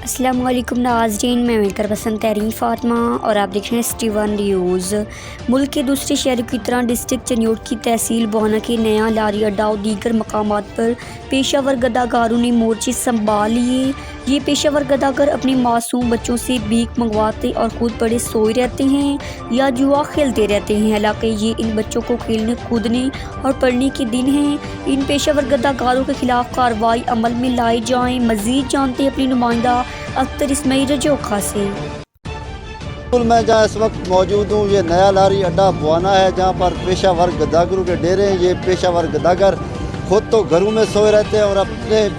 अस्सलामुअलैकुम नाज़रीन, मैं मिलकर पसंद तहरीन फ़ातिमा और आप देख रहे हैं ST1 न्यूज़। मुल्क के दूसरे शहरों की तरह डिस्ट्रिक्ट चनियोट की तहसील बहाना के नया लारी अड्डा और दीगर मकामात पर पेशावर गदागारों ने मोर्चे संभाल लिए। ये पेशावर गदागर अपने मासूम बच्चों से भीख मंगवाते और खुद बड़े सोए रहते हैं या जुआ खेलते रहते हैं। हालांकि ये इन बच्चों को खेलने कूदने और पढ़ने के दिन हैं। इन पेशावर गदागारों के खिलाफ कार्रवाई अमल में लाई जाए। मज़ीद जानते हैं अपनी नुमाइंदा अख्तर इस्माइल रजोखा से। मैं जहाँ इस वक्त मौजूद हूँ, ये नया लारी अड्डा बहाना है जहाँ पर पेशावर गदागरों के डेरे हैं। ये पेशावर गदागर खुद तो घरों में सोए रहते हैं और अपने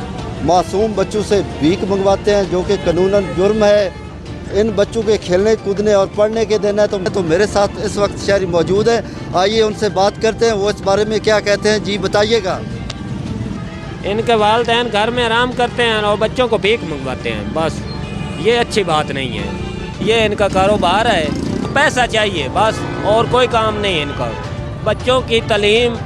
मासूम बच्चों से भीख मंगवाते हैं, जो कि कानूनन जुर्म है। इन बच्चों के खेलने कूदने और पढ़ने के दिन है। तो मेरे साथ इस वक्त शहरी मौजूद है, आइए उनसे बात करते हैं, वो इस बारे में क्या कहते हैं। जी बताइएगा। इनके वालिदैन घर में आराम करते हैं और बच्चों को भीख मंगवाते हैं, बस ये अच्छी बात नहीं है। ये इनका कारोबार है, पैसा चाहिए बस, और कोई काम नहीं है इनका। बच्चों की तालीम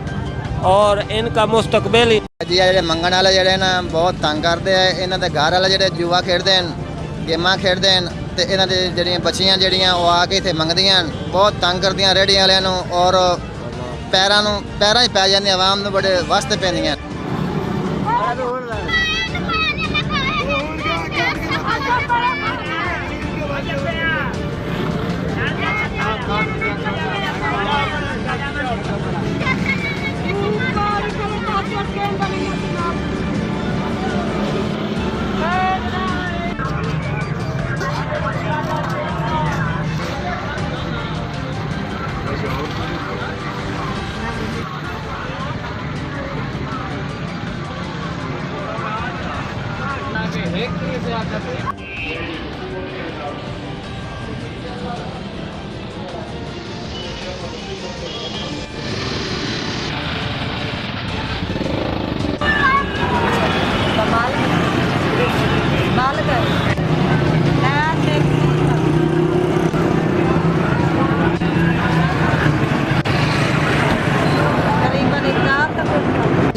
और इनका मुस्तकबिल जी मंगण वाले जड़े ना बहुत तंग करते हैं। इन्हों के घर वाले जो जुआ खेडते हैं, गेमां खेडते हैं, तो इन्हों की बच्चियां जड़ियाँ वो आके इतने मंगदियां, बहुत तंग करदियां रेहड़ी वालों और पैरां ही पै जांदियां, आवाम नूं बड़े वास्ते पैंदियां।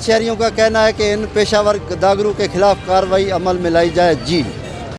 शहरियों का कहना है कि इन पेशावर गदागरों के खिलाफ कार्रवाई अमल में लाई जाए। जी।